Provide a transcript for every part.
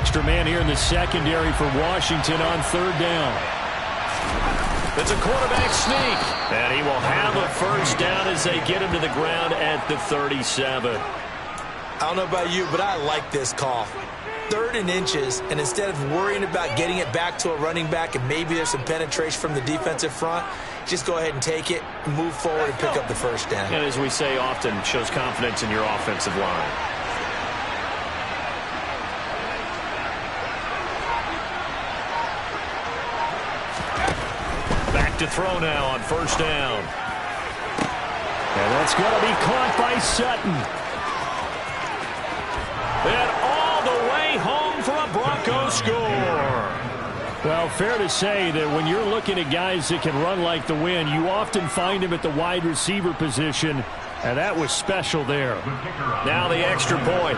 extra man here in the secondary for Washington on third down. It's a quarterback sneak, and he will have a first down as they get him to the ground at the 37. I don't know about you, but I like this call. 3rd and inches, and instead of worrying about getting it back to a running back and maybe there's some penetration from the defensive front, just go ahead and take it, move forward, and pick up the first down. And as we say often, shows confidence in your offensive line. Back to throw now on first down. And that's going to be caught by Sutton. And all the way home for a Broncos score. Well, fair to say that when you're looking at guys that can run like the wind, you often find them at the wide receiver position, and that was special there. Now the extra point.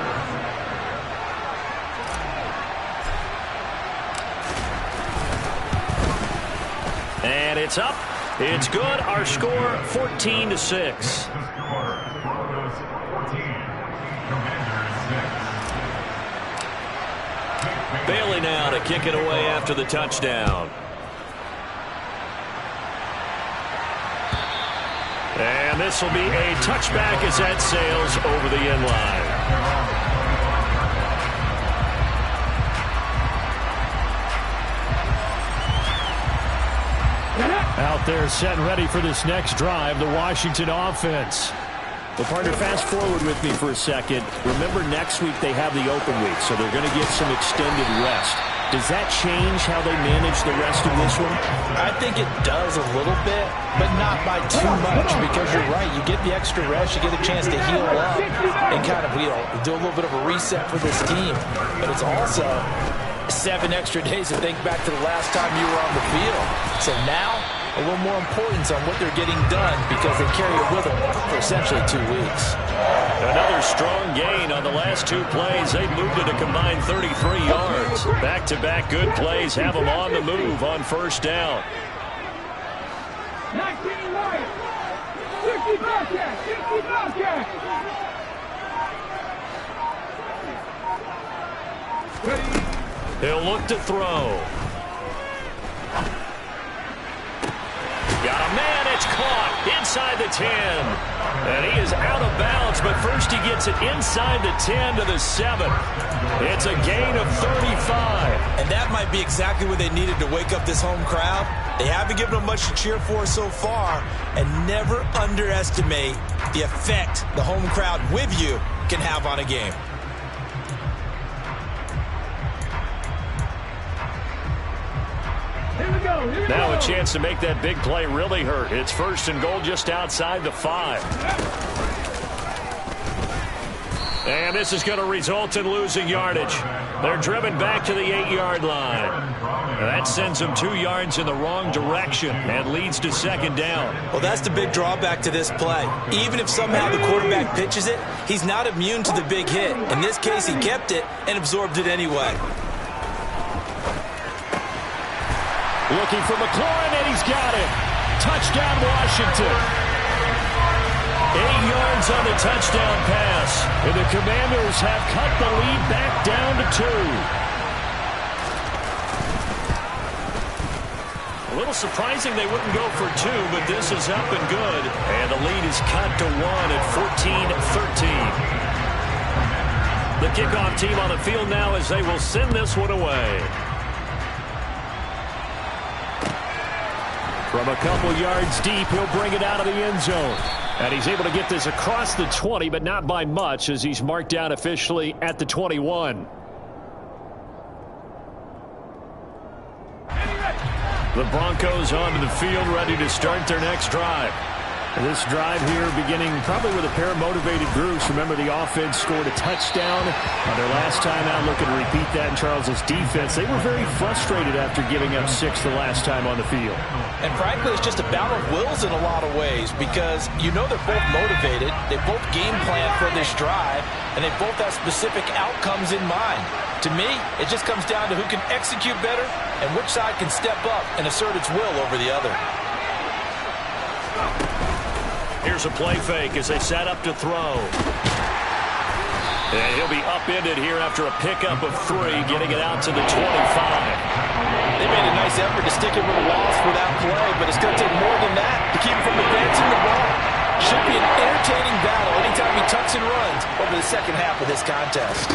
And it's up. It's good. Our score 14-6. Bailey now to kick it away after the touchdown. And this will be a touchback as that sails over the end line. Out there set and ready for this next drive, the Washington offense. Well, partner, fast forward with me for a second. Remember, next week they have the open week, so they're going to get some extended rest. Does that change how they manage the rest of this one? I think it does a little bit, but not by too much, because you're right. You get the extra rest, you get a chance to heal up and kind of, do a little bit of a reset for this team. But it's also 7 extra days to think back to the last time you were on the field. So now, a little more importance on what they're getting done because they carry it with them for essentially 2 weeks. Another strong gain on the last 2 plays. They moved it a combined 33 yards. Back-to-back good plays have them on the move on first down. 19 Lions, 60 Bobcats, 60 Bobcats. He'll look to throw. Got a man, it's caught inside the 10. And he is out of bounds, but first he gets it inside the 10 to the 7. It's a gain of 35. And that might be exactly what they needed to wake up this home crowd. They haven't given them much to cheer for so far, and never underestimate the effect the home crowd with you can have on a game. Now a chance to make that big play really hurt. It's 1st and goal just outside the 5. And this is going to result in losing yardage. They're driven back to the 8-yard line. And that sends them 2 yards in the wrong direction and leads to 2nd down. Well, that's the big drawback to this play. Even if somehow the quarterback pitches it, he's not immune to the big hit. In this case, he kept it and absorbed it anyway. Looking for McLaurin, and he's got it. Touchdown, Washington. 8 yards on the touchdown pass. And the Commanders have cut the lead back down to 2. A little surprising they wouldn't go for 2, but this is up and good. And the lead is cut to 1 at 14-13. The kickoff team on the field now as they will send this one away. From a couple yards deep, he'll bring it out of the end zone. And he's able to get this across the 20, but not by much, as he's marked down officially at the 21. The Broncos onto the field, ready to start their next drive. This drive here beginning probably with a pair of motivated groups. Remember, the offense scored a touchdown on their last time out. Looking to repeat that in Charles's defense. They were very frustrated after giving up 6 the last time on the field. And frankly, it's just a battle of wills in a lot of ways because you know they're both motivated. They both game plan for this drive, and they both have specific outcomes in mind. To me, it just comes down to who can execute better and which side can step up and assert its will over the other. Here's a play fake as they set up to throw. And he'll be upended here after a pickup of 3, getting it out to the 25. They made a nice effort to stick him with a loss for that play, but it's going to take more than that to keep him from advancing the ball. Should be an entertaining battle anytime he tucks and runs over the second half of this contest.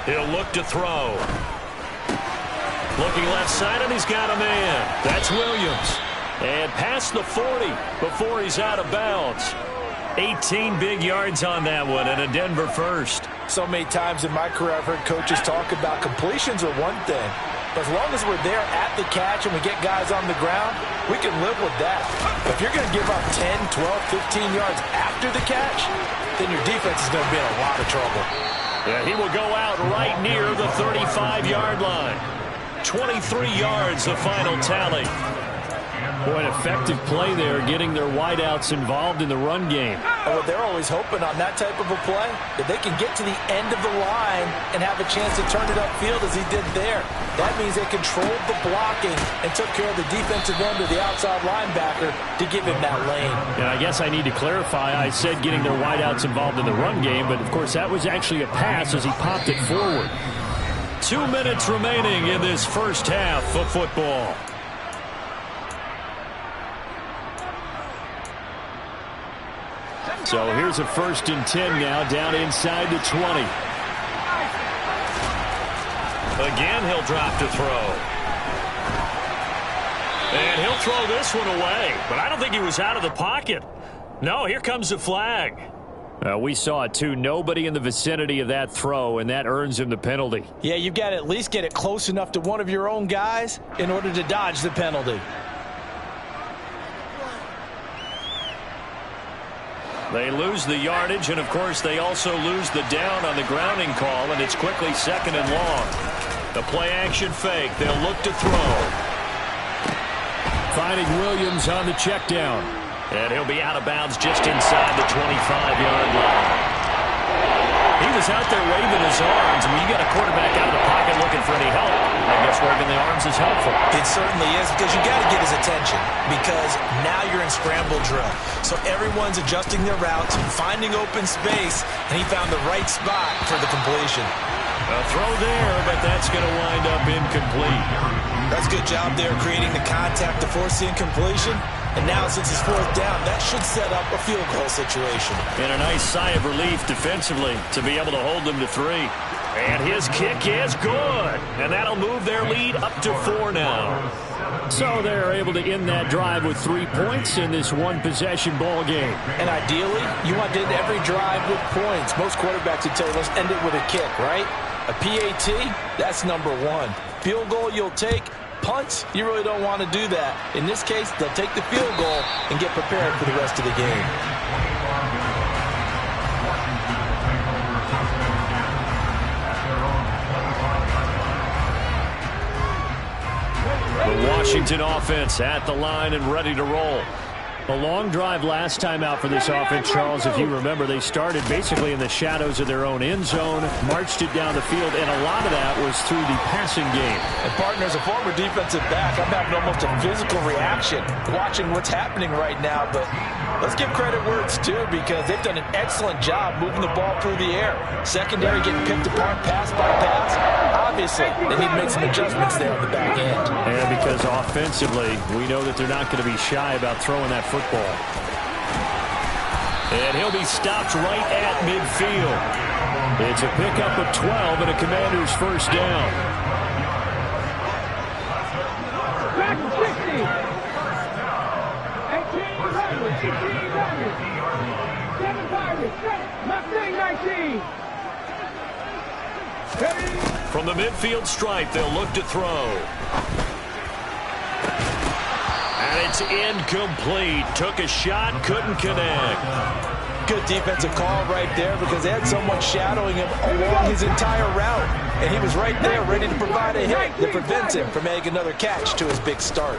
He'll look to throw. Looking left side, and he's got a man. That's Williams. And past the 40 before he's out of bounds. 18 big yards on that one, and a Denver first. So many times in my career I've heard coaches talk about completions are one thing. But as long as we're there at the catch and we get guys on the ground, we can live with that. But if you're going to give up 10, 12, 15 yards after the catch, then your defense is going to be in a lot of trouble. Yeah, he will go out right near the 35-yard line. 23 yards, the final tally. Boy, an effective play there, getting their wideouts involved in the run game. Oh, they're always hoping on that type of a play that they can get to the end of the line and have a chance to turn it upfield as he did there. That means they controlled the blocking and took care of the defensive end of the outside linebacker to give him that lane. And I guess I need to clarify, I said getting their wideouts involved in the run game, but of course that was actually a pass as he popped it forward. 2 minutes remaining in this first half of football. So here's a 1st and 10 now, down inside the 20. Again, he'll drop to throw. And he'll throw this one away. But I don't think he was out of the pocket. No, here comes the flag. We saw it, too. Nobody in the vicinity of that throw, and that earns him the penalty. Yeah, you've got to at least get it close enough to one of your own guys in order to dodge the penalty. They lose the yardage, and of course they also lose the down on the grounding call, and it's quickly 2nd and long. The play action fake. They'll look to throw. Finding Williams on the check down. And he'll be out of bounds just inside the 25-yard line. He was out there waving his arms. When you got a quarterback out of the pocket looking for any help, I guess waving the arms is helpful. It certainly is, because you got to get his attention, because now you're in scramble drill. So everyone's adjusting their routes, finding open space, and he found the right spot for the completion. A throw there, but that's going to wind up incomplete. That's a good job there creating the contact to force the incompletion. And now, since it's 4th down, that should set up a field goal situation. And a nice sigh of relief defensively to be able to hold them to 3. And his kick is good. And that'll move their lead up to 4 now. So they're able to end that drive with 3 points in this one-possession ball game. And ideally, you want to end every drive with points. Most quarterbacks would tell you, let's end it with a kick, right? A PAT, that's number 1. Field goal you'll take. Punts, you really don't want to do that. In this case, they'll take the field goal and get prepared for the rest of the game. The Washington offense at the line and ready to roll. A long drive last time out for this offense, Charles. If you remember, they started basically in the shadows of their own end zone, marched it down the field, and a lot of that was through the passing game. And, partner, as a former defensive back, I'm having almost a physical reaction watching what's happening right now. But let's give credit where it's due, because they've done an excellent job moving the ball through the air. Secondary getting picked apart pass by pass. Obviously, they need to make some adjustments there on the back end. And because offensively, we know that they're not going to be shy about throwing that football. And he'll be stopped right at midfield. It's a pickup of 12 and a Commander's 1st down. Back to 60. 18, 7 targets. Mustang 19. From the midfield stripe, they'll look to throw. And it's incomplete. Took a shot, couldn't connect. Good defensive call right there, because they had someone shadowing him along his entire route. And he was right there ready to provide a hit that prevents him from making another catch to his big start.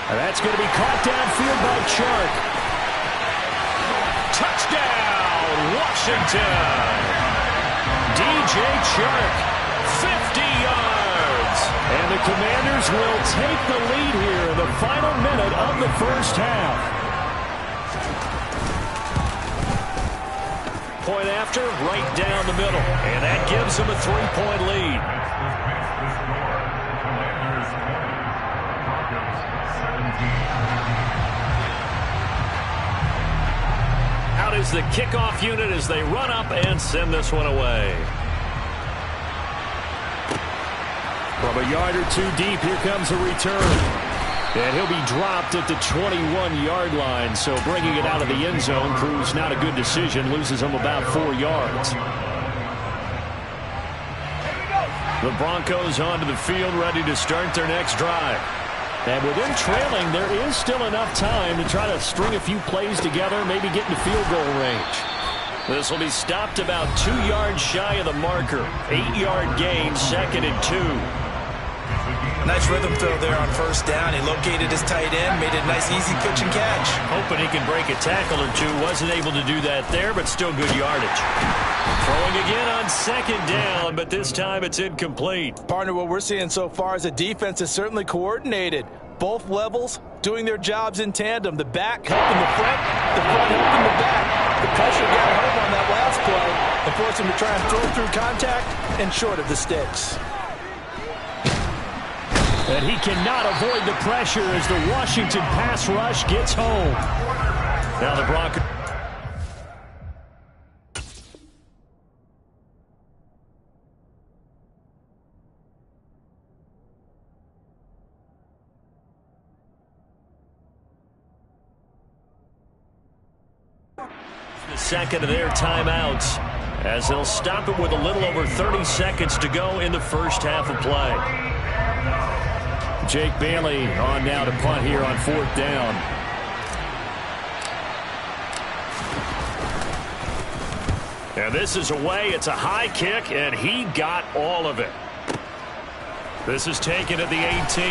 And that's going to be caught downfield by Chark. Touchdown, Washington. DJ Chark, 50 yards. And the Commanders will take the lead here in the final minute of the first half. point after, right down the middle. And that gives them a 3-point lead. Out is the kickoff unit as they run up and send this one away. From a yard or two deep, here comes a return. And he'll be dropped at the 21-yard line, so bringing it out of the end zone proves not a good decision, loses him about 4 yards. The Broncos onto the field, ready to start their next drive. And with them trailing, there is still enough time to try to string a few plays together, maybe get into field goal range. This will be stopped about 2 yards shy of the marker. 8-yard gain, 2nd and 2. Nice rhythm throw there on first down. He located his tight end, made a nice easy pitch and catch. Hoping he can break a tackle or two. Wasn't able to do that there, but still good yardage. Throwing again on 2nd down, but this time it's incomplete. Partner, what we're seeing so far is the defense is certainly coordinated. Both levels doing their jobs in tandem. The back helping the front helping the back. The pressure got home on that last play and forced him to try and throw through contact and short of the sticks. And he cannot avoid the pressure as the Washington pass rush gets home. Now the Broncos. The second of their timeouts as they'll stop it with a little over 30 seconds to go in the first half of play. Jake Bailey on now to punt here on 4th down. And this is away. It's a high kick, and he got all of it. This is taken at the 18.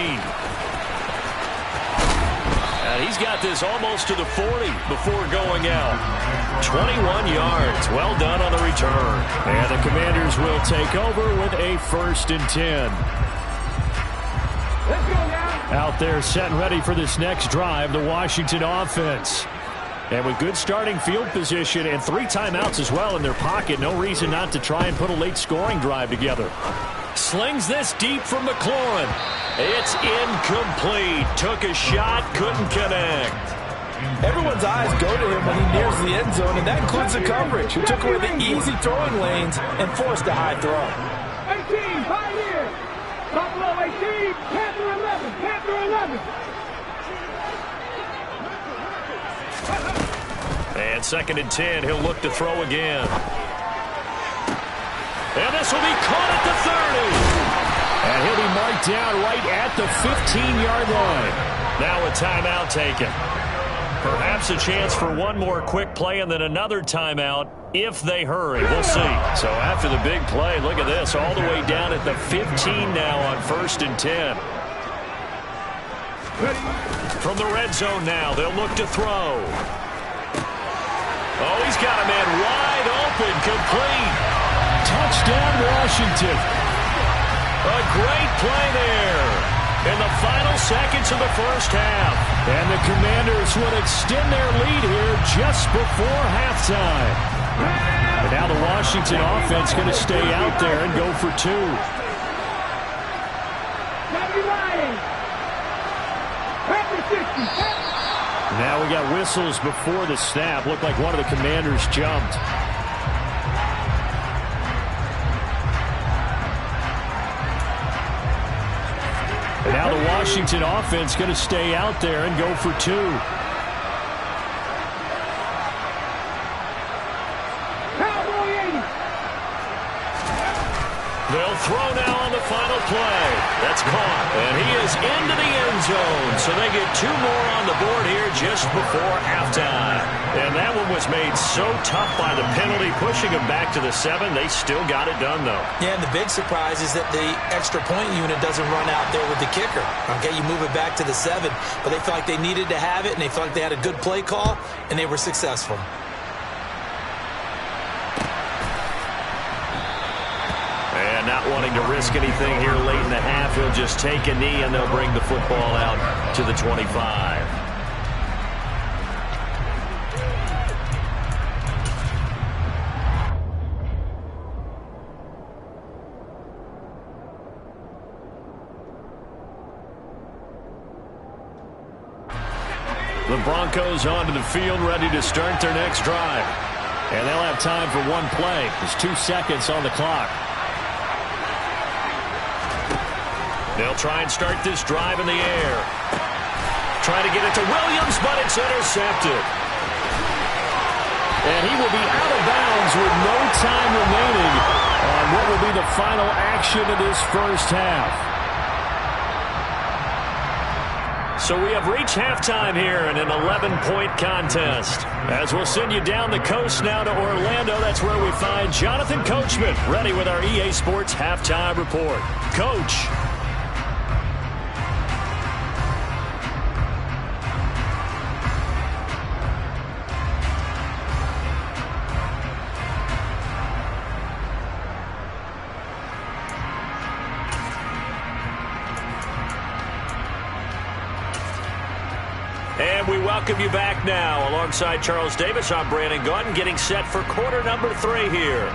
And he's got this almost to the 40 before going out. 21 yards. Well done on the return. And the Commanders will take over with a 1st and 10. Out there set and ready for this next drive, the Washington offense. And with good starting field position and 3 timeouts as well in their pocket, no reason not to try and put a late scoring drive together. Slings this deep from McLaurin. It's incomplete. Took a shot, couldn't connect. Everyone's eyes go to him when he nears the end zone, and that includes the coverage, who took away the easy throwing lanes and forced a high throw. 18, Pioneer. Buffalo 18, Panther 11, Panther 11. And 2nd and 10, he'll look to throw again. And this will be caught at the 30. And he'll be marked down right at the 15-yard line. Now a timeout taken. Perhaps a chance for one more quick play and then another timeout if they hurry. We'll see. So after the big play, look at this, all the way down at the 15 now on 1st and 10. From the red zone now, they'll look to throw. Oh, he's got a man wide open, complete. Touchdown, Washington. A great play there in the final seconds of the first half. And the Commanders would extend their lead here just before halftime. And now the Washington offense going to stay out there and go for 2. Now we got whistles before the snap. Looked like one of the Commanders jumped. And now the Washington offense going to stay out there and go for 2. They'll throw now on the final play. That's caught. And he is into the end zone. So they get 2 more on the board here just before halftime. And that one was made so tough by the penalty, pushing them back to the 7. They still got it done, though. Yeah, and the big surprise is that the extra point unit doesn't run out there with the kicker. Okay, you move it back to the 7. But they felt like they needed to have it, and they felt like they had a good play call, and they were successful. And not wanting to risk anything here late in the half, he'll just take a knee, and they'll bring the football out to the 25. The Broncos onto the field, ready to start their next drive. And they'll have time for one play. There's 2 seconds on the clock. They'll try and start this drive in the air. Trying to get it to Williams, but it's intercepted. And he will be out of bounds with no time remaining on what will be the final action of this first half. So we have reached halftime here in an 11-point contest. As we'll send you down the coast now to Orlando, that's where we find Jonathan Coachman, ready with our EA Sports Halftime Report. Coach. And we welcome you back now. Alongside Charles Davis, I'm Brandon Gaudin, getting set for quarter number 3 here.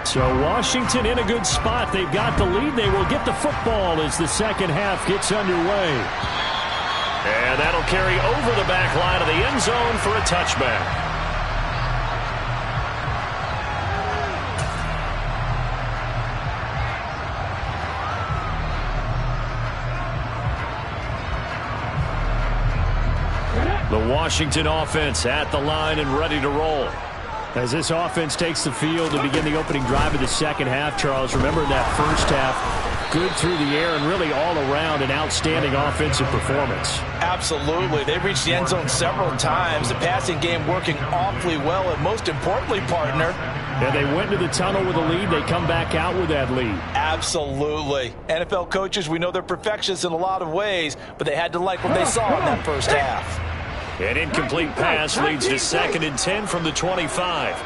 So Washington in a good spot. They've got the lead. They will get the football as the second half gets underway. And that'll carry over the back line of the end zone for a touchback. The Washington offense at the line and ready to roll. As this offense takes the field to begin the opening drive of the second half, Charles, remember in that first half, good through the air and really all around an outstanding offensive performance. Absolutely. They reached the end zone several times. The passing game working awfully well, and most importantly, partner. Yeah, they went to the tunnel with a lead. They come back out with that lead. Absolutely. NFL coaches, we know they're perfectionists in a lot of ways, but they had to like what they saw in that first half. An incomplete pass leads to 2nd and 10 from the 25.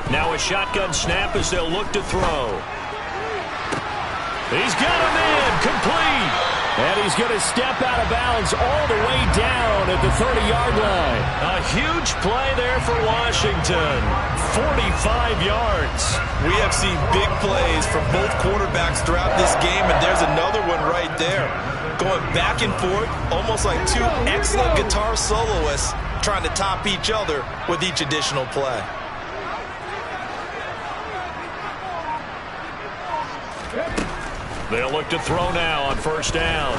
Now a shotgun snap as they'll look to throw. He's got a man, complete. And he's going to step out of bounds all the way down at the 30-yard line. A huge play there for Washington. 45 yards. We have seen big plays from both quarterbacks throughout this game, and there's another one right there. Going back and forth, almost like two excellent guitar soloists trying to top each other with each additional play. They'll look to throw now on first down.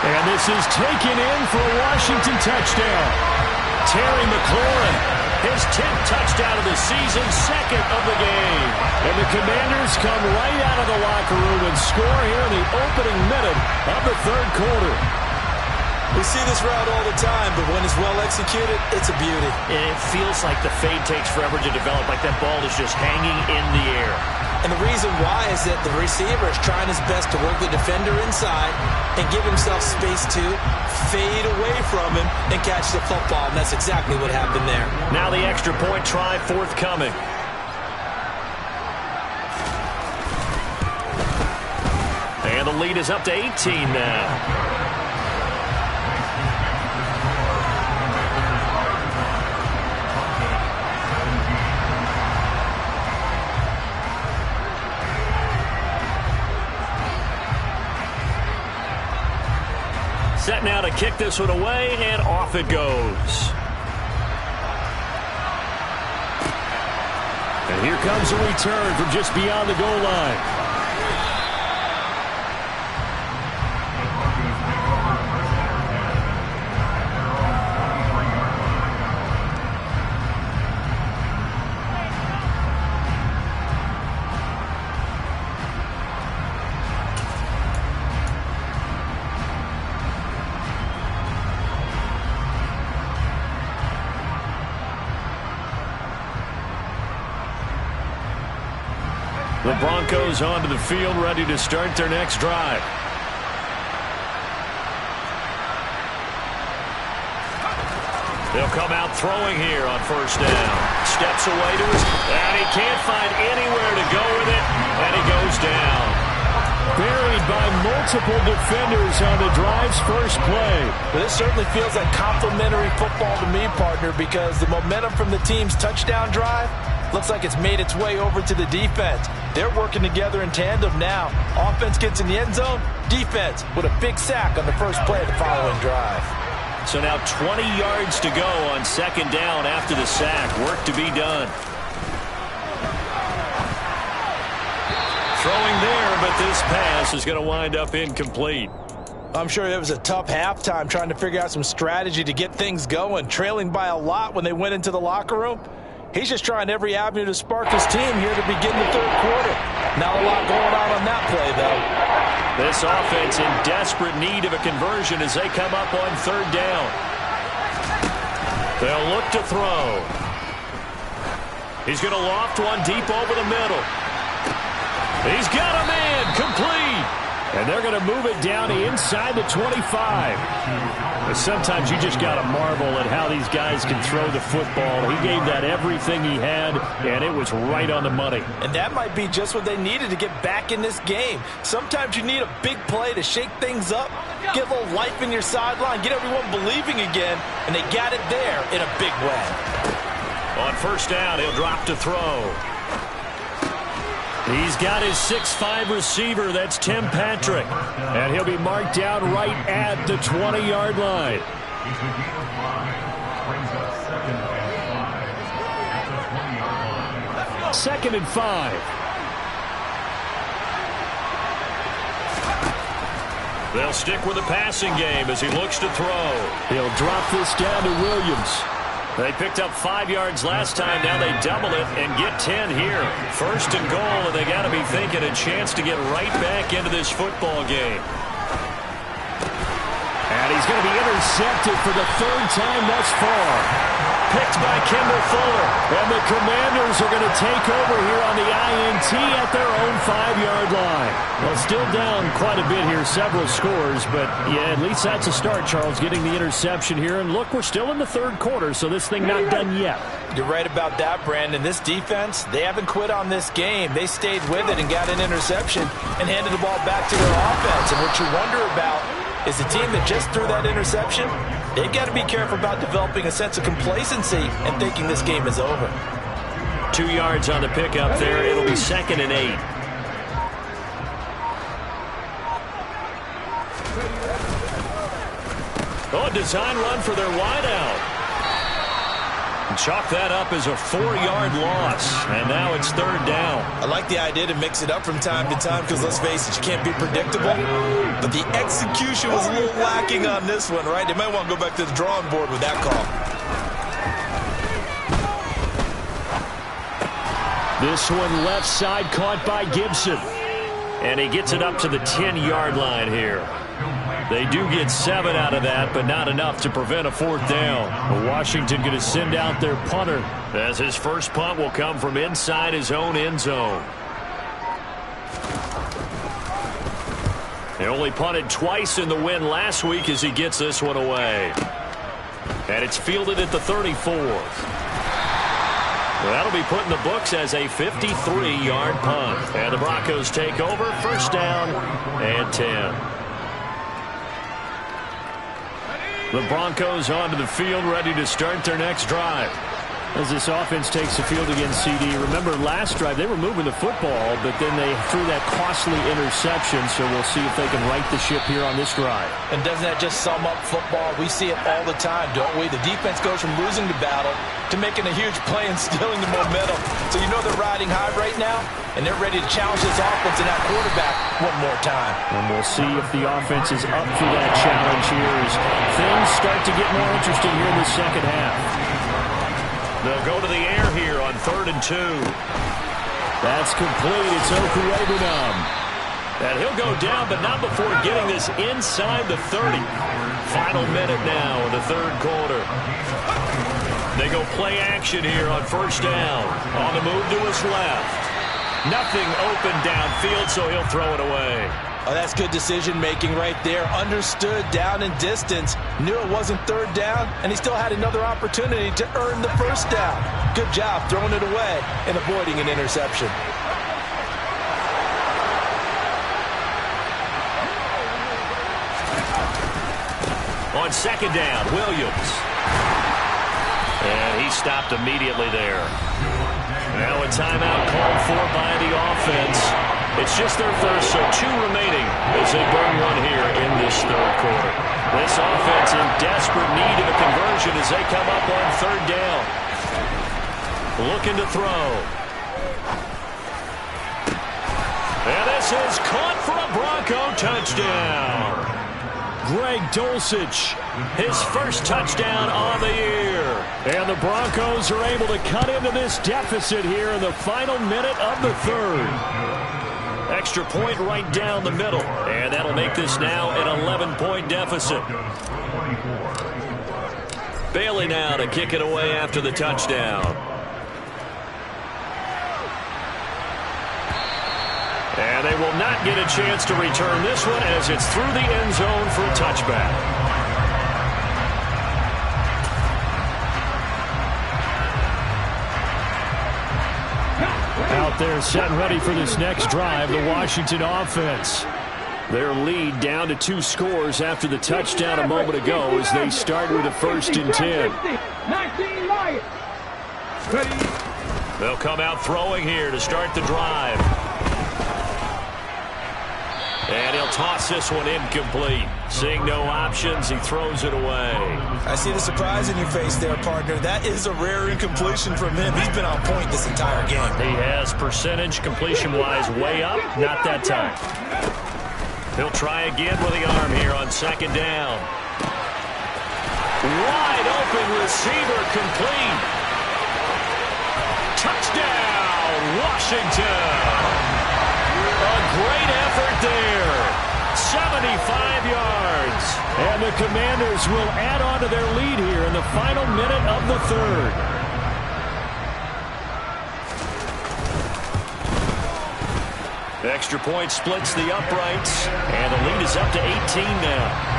And this is taken in for a Washington touchdown. Terry McLaurin, his 10th touchdown of the season, 2nd of the game. And the Commanders come right out of the locker room and score here in the opening minute of the third quarter. We see this route all the time, but when it's well executed, it's a beauty. And it feels like the fade takes forever to develop, like that ball is just hanging in the air. And the reason why is that the receiver is trying his best to work the defender inside and give himself space to fade away from him and catch the football, and that's exactly what happened there. Now the extra point try forthcoming. And the lead is up to 18 now. Set now to kick this one away, and off it goes. And here comes a return from just beyond the goal line. The Broncos onto the field, ready to start their next drive. They'll come out throwing here on first down. steps away to his, and he can't find anywhere to go with it, and he goes down. Buried by multiple defenders on the drive's first play. But this certainly feels like complimentary football to me, partner, because the momentum from the team's touchdown drive looks like it's made its way over to the defense. They're working together in tandem now. Offense gets in the end zone. Defense with a big sack on the first play of the following drive. So now 20 yards to go on second down after the sack. Work to be done. Throwing there, but this pass is going to wind up incomplete. I'm sure it was a tough halftime trying to figure out some strategy to get things going, trailing by a lot when they went into the locker room. He's just trying every avenue to spark his team here to begin the third quarter. Not a lot going on that play, though. This offense in desperate need of a conversion as they come up on third down. They'll look to throw. He's going to loft one deep over the middle. He's got a man, complete. And they're going to move it down to inside the 25. But sometimes you just got to marvel at how these guys can throw the football. He gave that everything he had, and it was right on the money. And that might be just what they needed to get back in this game. Sometimes you need a big play to shake things up, get a little life in your sideline, get everyone believing again, and they got it there in a big way. On first down, he'll drop to throw. He's got his 6'5" receiver. That's Tim Patrick. And he'll be marked down right at the 20-yard line. Second and 5. They'll stick with the passing game as he looks to throw. He'll drop this down to Williams. They picked up 5 yards last time. Now they double it and get 10 here. First and goal, and they got to be thinking a chance to get right back into this football game. And he's going to be intercepted for the third time thus far. Picked by Kendall Fuller. And the Commanders are going to take over here on the INT at their own 5-yard line. Well, still down quite a bit here, several scores. But, yeah, at least that's a start, Charles, getting the interception here. And, look, we're still in the third quarter, so this thing not done yet. You're right about that, Brandon. This defense, they haven't quit on this game. They stayed with it and got an interception and handed the ball back to their offense. And what you wonder about is the team that just threw that interception, they've got to be careful about developing a sense of complacency and thinking this game is over. 2 yards on the pickup there. It'll be second and 8. Oh, a design run for their wideout. Chalk that up as a 4-yard loss, and now it's third down. I like the idea to mix it up from time to time because, let's face it, you can't be predictable. But the execution was a little lacking on this one, right? They might want to go back to the drawing board with that call. This one left side caught by Gibson. And he gets it up to the 10-yard line here. They do get 7 out of that, but not enough to prevent a fourth down. Washington going to send out their punter, as his first punt will come from inside his own end zone. They only punted twice in the win last week as he gets this one away. And it's fielded at the 34. Well, that'll be put in the books as a 53-yard punt. And the Broncos take over, first down and 10. The Broncos onto the field, ready to start their next drive. As this offense takes the field against CD. Remember, last drive, they were moving the football, but then they threw that costly interception, so we'll see if they can right the ship here on this drive. And doesn't that just sum up football? We see it all the time, don't we? The defense goes from losing the battle to making a huge play and stealing the momentum. So you know they're riding high right now, and they're ready to challenge this offense and that quarterback one more time. And we'll see if the offense is up for that challenge here as things start to get more interesting here in the second half. They'll go to the air here on 3rd and 2. That's complete. It's Okuegbunam. And he'll go down, but not before getting this inside the 30. Final minute now in the third quarter. They go play action here on first down. On the move to his left. Nothing open downfield, so he'll throw it away. Oh, that's good decision-making right there. Understood down and distance. Knew it wasn't third down, and he still had another opportunity to earn the first down. Good job throwing it away and avoiding an interception. On second down, Williams. And he stopped immediately there. Now a timeout called for by the offense. It's just their first, so 2 remaining as they burn one here in this third quarter. This offense in desperate need of a conversion as they come up on third down. Looking to throw. And this is caught for a Bronco touchdown. Greg Dulcich, his first touchdown on the year. And the Broncos are able to cut into this deficit here in the final minute of the third. Extra point right down the middle. And that'll make this now an 11-point deficit. Bailey now to kick it away after the touchdown. And they will not get a chance to return this one as it's through the end zone for a touchback. Out there set and ready for this next drive, the Washington offense. Their lead down to 2 scores after the touchdown a moment ago as they start with a 1st and 10. They'll come out throwing here to start the drive. And he'll toss this one incomplete. Seeing no options, he throws it away. I see the surprise in your face there, partner. That is a rare incompletion from him. He's been on point this entire game. He has percentage completion-wise way up. Not that time. He'll try again with the arm here on second down. Wide open receiver complete. Touchdown, Washington. A great effort there. 75 yards. And the Commanders will add on to their lead here in the final minute of the third. Extra point splits the uprights. And the lead is up to 18 now.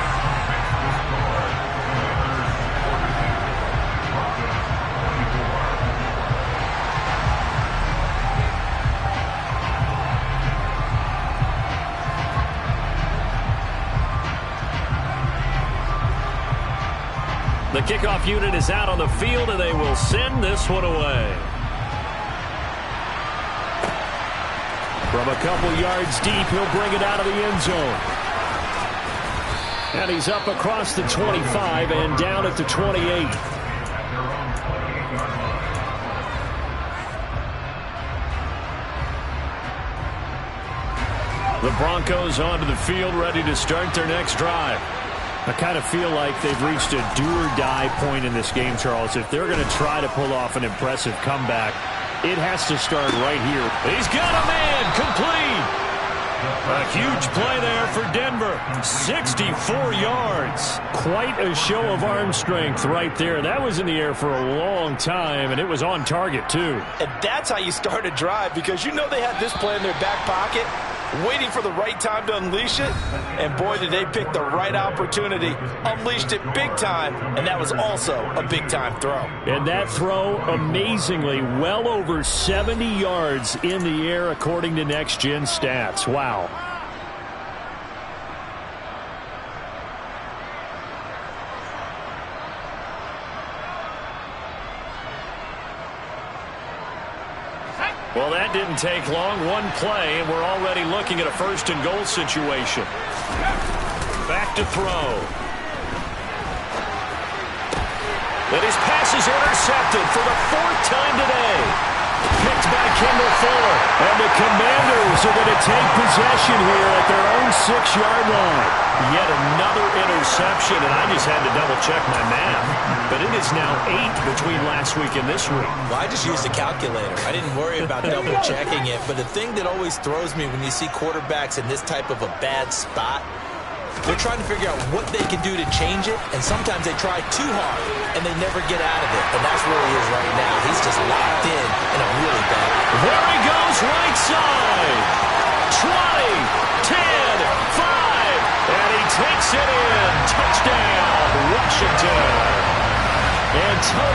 The kickoff unit is out on the field, and they will send this one away. From a couple yards deep, he'll bring it out of the end zone. And he's up across the 25 and down at the 28. The Broncos onto the field, ready to start their next drive. I kind of feel like they've reached a do-or-die point in this game, Charles. If they're going to try to pull off an impressive comeback, it has to start right here. He's got a man complete. A huge play there for Denver. 64 yards. Quite a show of arm strength right there. That was in the air for a long time, and it was on target, too. And that's how you start a drive, because you know they had this play in their back pocket, waiting for the right time to unleash it. And boy, did they pick the right opportunity. Unleashed it big time, and that was also a big-time throw. And that throw, amazingly, well over 70 yards in the air, according to Next Gen Stats. Wow. Well, that didn't take long. One play, and we're already looking at a first and goal situation. Back to throw. And his pass is intercepted for the 4th time today. Picked by Kendall Fuller. And the Commanders are going to take possession here at their own 6-yard line. Yet another interception, and I just had to double-check my math. But it is now 8 between last week and this week. Well, I just used a calculator. I didn't worry about double-checking it. But the thing that always throws me when you see quarterbacks in this type of a bad spot, they're trying to figure out what they can do to change it, and sometimes they try too hard, and they never get out of it. And that's where he is right now. He's just locked in a really bad. There he goes, right side. 20, 10, it in. Touchdown, Washington. Antonio